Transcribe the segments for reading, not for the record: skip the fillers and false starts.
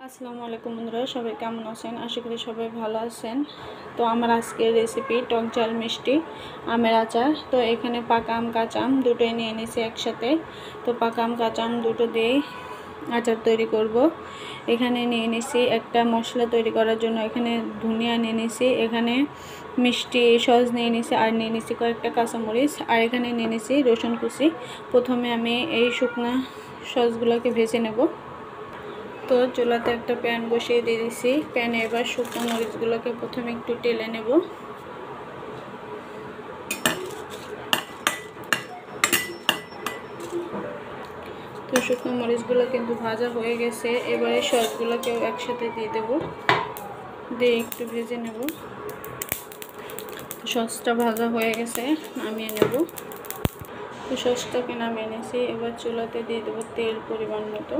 আসসালামু আলাইকুম বন্ধুরা, সবাই কেমন আছেন? আশা করি সবাই ভালো আছেন। তো আমার আজকের রেসিপি টক ঝাল মিষ্টি আমের আচার। তো এখানে পাকা আম কাঁচা আম দুটোই নিয়ে নিয়েছি একসাথে। তো পাকা আম কাঁচা আম দুটো দিয়েই আচার তৈরি করব। এখানে নিয়ে নিয়েছি একটা মশলা তৈরি করার জন্য, এখানে ধনিয়া নিয়ে নিয়েছি, এখানে মিষ্টি সস নিয়ে নিয়েছি, আর নিয়ে নিয়েছি কয়েকটা কাঁচামরিচ, আর এখানে নিয়ে নিয়েছি রসুন কুচি। প্রথমে আমি এই শুকনা সসগুলোকে ভেজে নেব। তো চুলাতে একটা প্যান বসিয়ে দিয়ে দিয়েছি। প্যানে এবার শুকনো মরিচগুলোকে প্রথমে একটু টেলে নেব। তো শুকনো মরিচগুলো কিন্তু ভাজা হয়ে গেছে। এবারে সসগুলোকেও একসাথে দিয়ে দেব, দিয়ে একটু ভেজে নেব। সসটা ভাজা হয়ে গেছে, নামিয়ে নেব। তো সসটাকে নামিয়ে নিয়েছি। এবার চুলাতে দিয়ে দেবো তেল পরিমাণ মতো।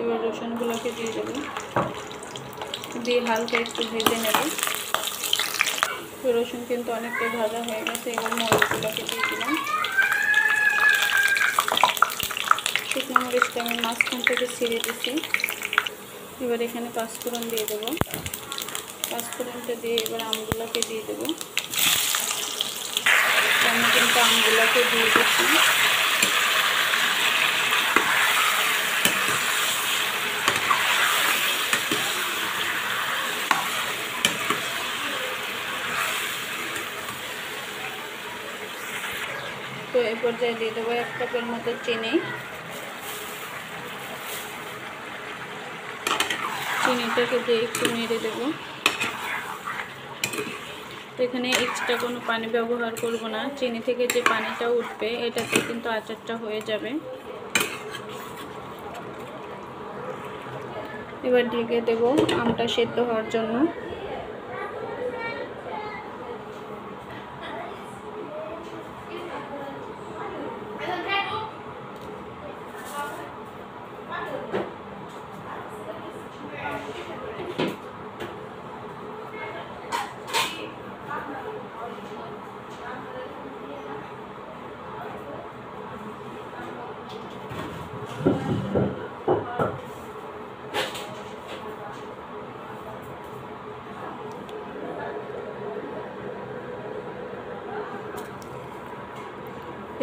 এবার রসুনগুলোকে দিয়ে দেবো, দিয়ে হালকা একটু ভেজে নেব। তো রসুন কিন্তু অনেকটাই ভাজা হয়ে গেছে। এবার মরিচগুলোকে দিয়ে দিলাম। শুকনো মরিচটা আমি মাঝখান থেকে ছিঁড়ে দিচ্ছি। এবার এখানে পাঁচফোড়ন দিয়ে দেবো। পাঁচফোড়নটা দিয়ে এবার আমগুলোকে দিয়ে দেবো। আমি কিন্তু আমগুলোকে দিয়ে দিচ্ছি। তো এই পর্যায়ে দিয়ে দেবো 1 কাপের মতো চিনি। চিনিটাকে দিয়ে একটু নেড়ে দেবো। এখানে এক্সট্রা কোনো পানি ব্যবহার করব না। চিনি থেকে যে পানিটা উঠবে এটাতে কিন্তু আচারটা হয়ে যাবে। এবার ঢেকে দেবো আমটা সেদ্ধ হওয়ার জন্য।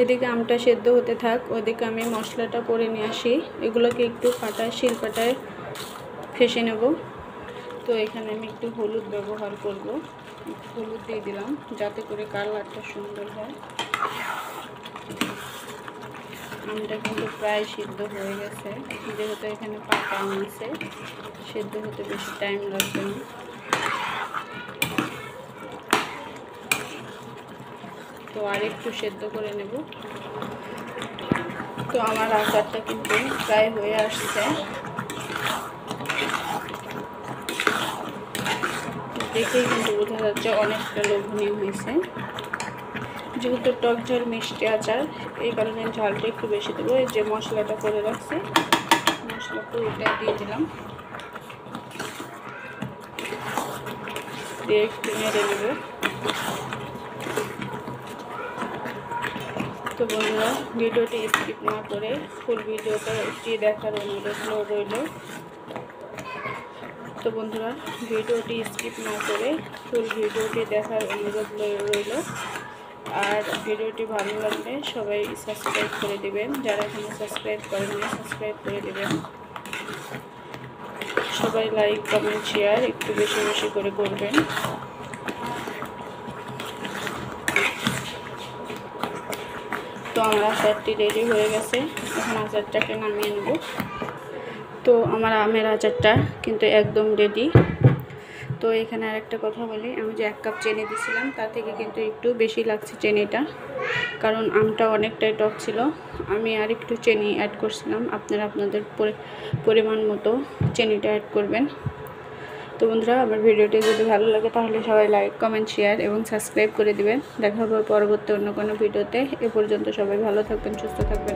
এদিকে আমটা সেদ্ধ হতে থাক, ওদিকে আমি মশলাটা করে নিয়ে আসি। এগুলোকে একটু শিলপাটায় ফেসে নেব। তো এখানে আমি একটু হলুদ ব্যবহার করব। হলুদ দিয়ে দিলাম যাতে করে কালারটা সুন্দর হয়। আমটা কিন্তু প্রায় সিদ্ধ হয়ে গেছে, যেহেতু এখানে পাকা আম আছে, সিদ্ধ হতে বেশি টাইম লাগবে না। তো আর একটু সেদ্ধ করে নেব। তো আমার আচারটা কিন্তু প্রায় হয়ে আসছে। দেখেই কিন্তু বোঝা যাচ্ছে অনেকটা লোভনীয় হয়েছে। যেহেতু টক ঝাল মিষ্টি আচার, এই কারণে ঝালটা একটু বেশি দেবো। এই যে মশলাটা করে রাখছি, মশলা পুরোটা দিয়ে দিলাম, দিয়ে একটু নেড়ে নেব। তো বন্ধুরা, ভিডিওটি স্কিপ না করে ফুল ভিডিওটা দেখার অনুরোধ রইল। তো বন্ধুরা, ভিডিওটি স্কিপ না করে ফুল ভিডিওটি দেখার অনুরোধ রইল। আর ভিডিওটি ভালো লাগলে সবাই সাবস্ক্রাইব করে দিবেন। যারা এখনো সাবস্ক্রাইব করেননি সাবস্ক্রাইব করে দিবেন। সবাই লাইক কমেন্ট শেয়ার একটু বেশি বেশি করে করবেন। তো আমার আচারটি রেডি হয়ে গেছে। এখন আচারটাকে নামিয়ে নেব। তো আমার আমের আচারটা কিন্তু একদম রেডি। তো এখানে আরেকটা কথা বলি, আমি যে 1 কাপ চিনি দিয়েছিলাম তার থেকে কিন্তু একটু বেশি লাগছে চিনিটা, কারণ আমটা অনেকটাই টক ছিল। আমি আর একটু চিনি অ্যাড করছিলাম। আপনারা আপনাদের পরিমাণ মতো চিনিটা অ্যাড করবেন। তো বন্ধুরা, আমার ভিডিওটি যদি ভালো লাগে তাহলে সবাই লাইক কমেন্ট শেয়ার এবং সাবস্ক্রাইব করে দিবেন। দেখা হবে পরবর্তী অন্য কোনো ভিডিওতে। এ পর্যন্ত সবাই ভালো থাকবেন, সুস্থ থাকবেন।